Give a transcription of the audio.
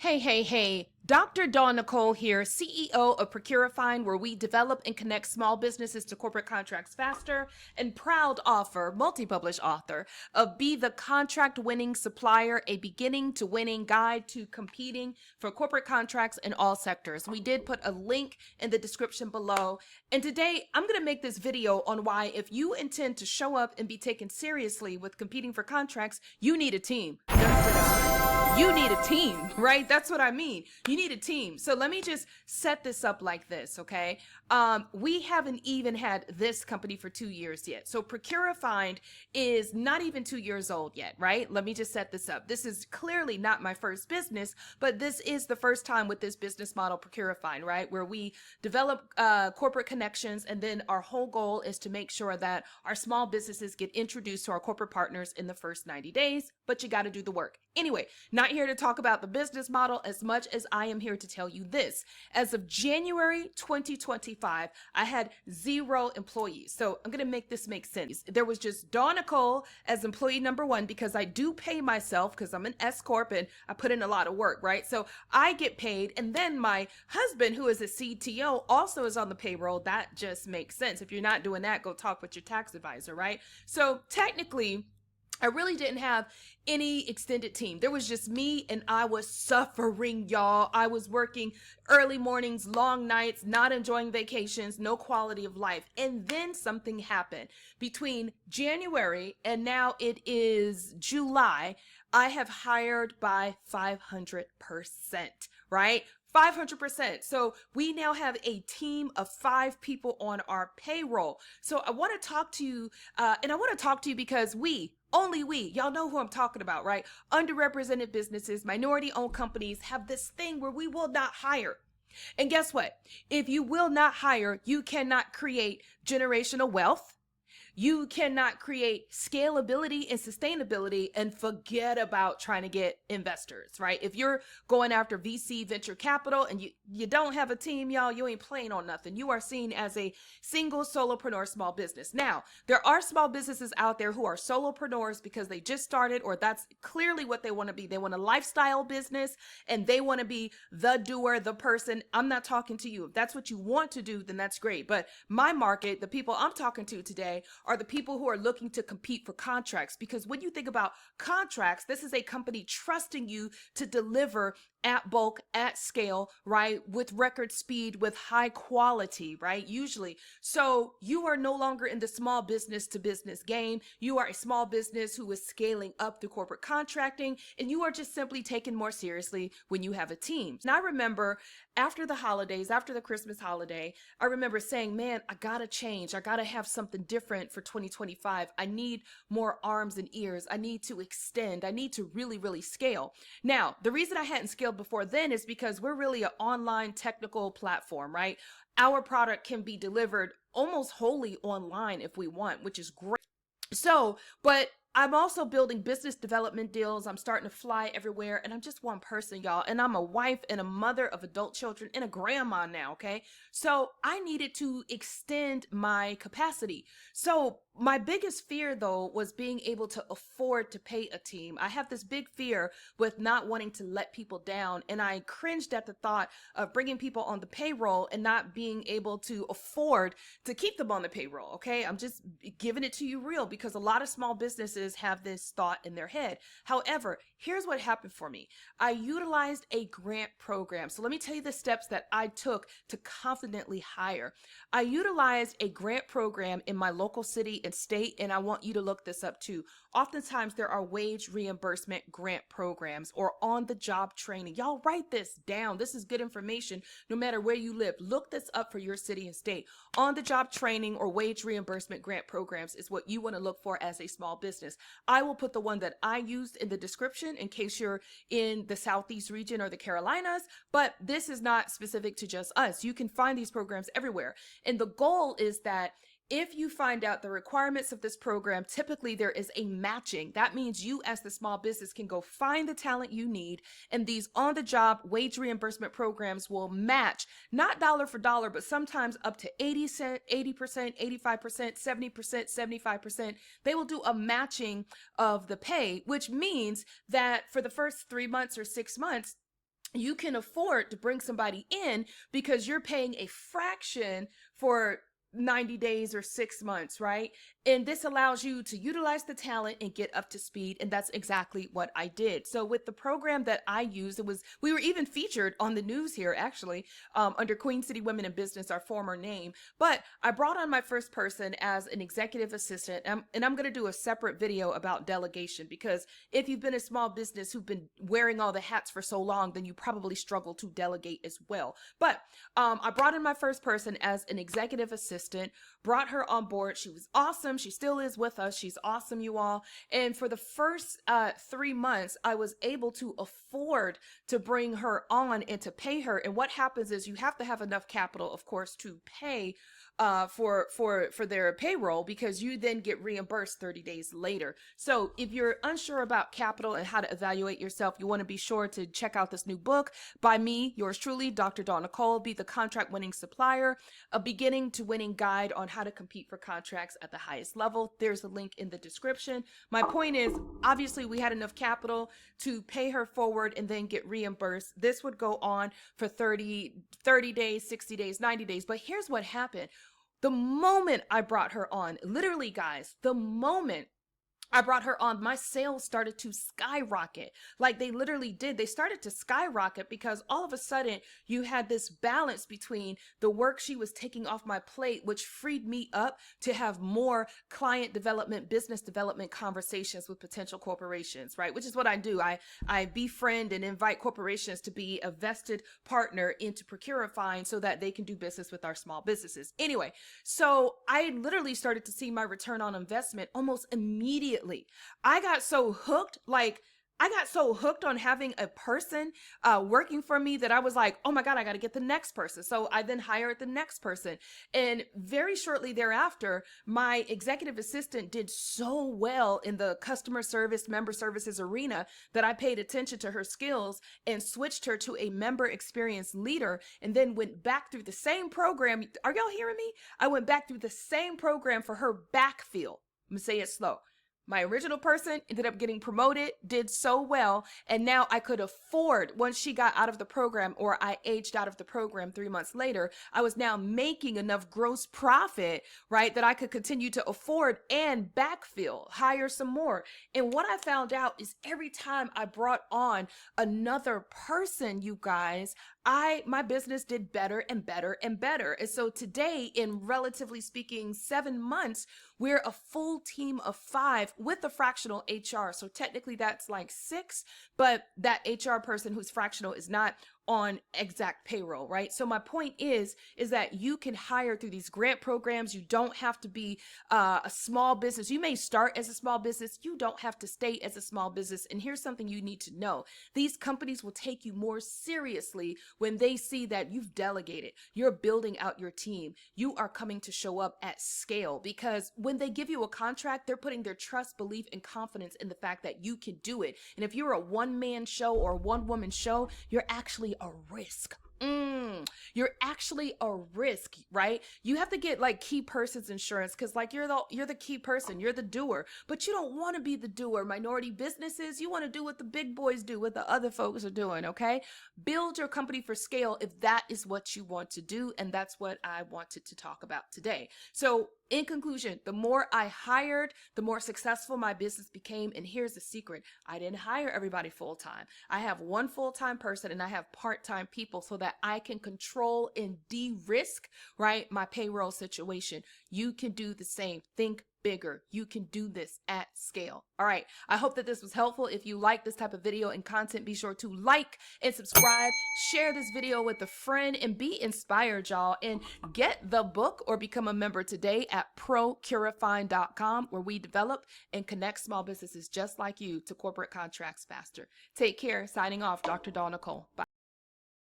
Hey, Dr. Dawn Nicole here, CEO of ProcuraFind, where we develop and connect small businesses to corporate contracts faster, and proud author, multi-published author of Be the Contract-Winning Supplier, a beginning to winning guide to competing for corporate contracts in all sectors. We did put a link in the description below. And today I'm going to make this video on why if you intend to show up and be taken seriously with competing for contracts, you need a team. You need a team, right? That's what I mean. You need a team. So let me just set this up like this, okay? We haven't even had this company for 2 years yet. So ProcuraFind is not even 2 years old yet, right? Let me just set this up. This is clearly not my first business, but this is the first time with this business model, ProcuraFind, right? Where we develop corporate connections, and then our whole goal is to make sure that our small businesses get introduced to our corporate partners in the first 90 days, but you got to do the work. Anyway, not here to talk about the business model as much as I am here to tell you this. As of January 2025, I had 0 employees. So I'm going to make this make sense. There was just Dawn Nicole as employee number 1 because I do pay myself because I'm an S Corp and I put in a lot of work, right? So I get paid. And then my husband, who is a CTO, also is on the payroll. That just makes sense. If you're not doing that, go talk with your tax advisor, right? So technically, I really didn't have any extended team. There was just me, and I was suffering, y'all. I was working early mornings, long nights, not enjoying vacations, no quality of life. And then something happened. Between January and now it is July, I have hired by 500%, right? 500%. So we now have a team of 5 people on our payroll. So I want to talk to you, and I want to talk to you because only we, y'all know who I'm talking about, right? Underrepresented businesses, minority-owned companies have this thing where we will not hire. And guess what? If you will not hire, you cannot create generational wealth. You cannot create scalability and sustainability, and forget about trying to get investors, right? If you're going after VC venture capital and you don't have a team, y'all, you ain't playing on nothing. You are seen as a single solopreneur small business. Now, there are small businesses out there who are solopreneurs because they just started, or that's clearly what they want to be. They want a lifestyle business and they want to be the doer, the person. I'm not talking to you. If that's what you want to do, then that's great. But my market, the people I'm talking to today, are the people who are looking to compete for contracts. Because when you think about contracts, this is a company trusting you to deliver at bulk, at scale, right? With record speed, with high quality, right? Usually. So you are no longer in the small business to business game. You are a small business who is scaling up through corporate contracting, and you are just simply taken more seriously when you have a team. And I remember after the holidays, after the Christmas holiday, I remember saying, man, I gotta change. I gotta have something different for 2025. I need more arms and ears. I need to extend. I need to really scale. Now, the reason I hadn't scaled before then is because we're really an online technical platform, right? Our product can be delivered almost wholly online if we want, which is great. So, but I'm also building business development deals. I'm starting to fly everywhere, and I'm just one person, y'all. And I'm a wife and a mother of adult children and a grandma now, okay? So I needed to extend my capacity. So my biggest fear, though, was being able to afford to pay a team. I have this big fear with not wanting to let people down, and I cringed at the thought of bringing people on the payroll and not being able to afford to keep them on the payroll, okay? I'm just giving it to you real, because a lot of small businesses have this thought in their head. However, here's what happened for me. I utilized a grant program. So let me tell you the steps that I took to confidently hire. I utilized a grant program in my local city and state, and I want you to look this up too. Oftentimes there are wage reimbursement grant programs or on-the-job training. Y'all write this down. This is good information no matter where you live. Look this up for your city and state. On-the-job training or wage reimbursement grant programs is what you want to look for as a small business. I will put the one that I used in the description in case you're in the Southeast region or the Carolinas, but this is not specific to just us. You can find these programs everywhere. And the goal is that if you find out the requirements of this program, typically there is a matching. That means you as the small business can go find the talent you need, and these on-the-job wage reimbursement programs will match, not dollar for dollar, but sometimes up to 80%, 85%, 70%, 75%. They will do a matching of the pay, which means that for the first 3 months or 6 months, you can afford to bring somebody in because you're paying a fraction for 90 days or 6 months, right? And this allows you to utilize the talent and get up to speed. And that's exactly what I did. So with the program that I used, we were even featured on the news here, actually, under Queen City Women in Business, our former name. But I brought on my first person as an executive assistant. And I'm going to do a separate video about delegation, because if you've been a small business who've been wearing all the hats for so long, then you probably struggle to delegate as well. But I brought in my first person as an executive assistant, brought her on board. She was awesome. She still is with us. She's awesome, you all. And for the first 3 months, I was able to afford to bring her on and to pay her. And what happens is you have to have enough capital, of course, to pay for their payroll, because you then get reimbursed 30 days later. So if you're unsure about capital and how to evaluate yourself, you want to be sure to check out this new book by me, yours truly, Dr. Dawn Nicole, Be the Contract-Winning Supplier, a beginning to winning guide on how to compete for contracts at the highest level. There's a link in the description. My point is, obviously we had enough capital to pay her forward and then get reimbursed. This would go on for 30 days, 60 days, 90 days. But here's what happened. The moment I brought her on, literally guys, the moment I brought her on, my sales started to skyrocket. Like they literally did. They started to skyrocket because all of a sudden you had this balance between the work she was taking off my plate, which freed me up to have more client development, business development conversations with potential corporations, right? Which is what I do. I befriend and invite corporations to be a vested partner into ProcuraFind so that they can do business with our small businesses. Anyway, so I literally started to see my return on investment almost immediately. I got so hooked, on having a person working for me that I was like, oh my God, I got to get the next person. So I then hired the next person. And very shortly thereafter, my executive assistant did so well in the customer service, member services arena that I paid attention to her skills and switched her to a member experience leader, and then went back through the same program. Are y'all hearing me? I went back through the same program for her backfill. I'm gonna say it slow. My original person ended up getting promoted, did so well, and now I could afford, once she got out of the program, or I aged out of the program 3 months later, I was now making enough gross profit, right, that I could continue to afford and backfill, hire some more. And what I found out is every time I brought on another person, you guys, my business did better and better and better. And so today, in relatively speaking 7 months, we're a full team of 5 with a fractional HR. So technically that's like 6, but that HR person who's fractional is not on exact payroll, right? So my point is that you can hire through these grant programs. You don't have to be a small business. You may start as a small business. You don't have to stay as a small business. And here's something you need to know. These companies will take you more seriously when they see that you've delegated, you're building out your team, you are coming to show up at scale. Because when they give you a contract, they're putting their trust, belief, and confidence in the fact that you can do it. And if you're a one-man show or a one-woman show, you're actually a risk. You're actually a risk, right? You have to get like key persons insurance, because like you're the key person, you're the doer, but you don't want to be the doer. Minority businesses, you want to do what the big boys do, what the other folks are doing, okay? Build your company for scale if that is what you want to do, and that's what I wanted to talk about today. So in conclusion, the more I hired, the more successful my business became. And here's the secret. I didn't hire everybody full-time. I have one full-time person and I have part-time people so that I can control and de-risk, right, my payroll situation. You can do the same. Think bigger. You can do this at scale. All right. I hope that this was helpful. If you like this type of video and content, be sure to like and subscribe, share this video with a friend, and be inspired, y'all. And get the book or become a member today at ProcuraFind.com, where we develop and connect small businesses just like you to corporate contracts faster. Take care. Signing off, Dr. Dawn Nicole. Bye.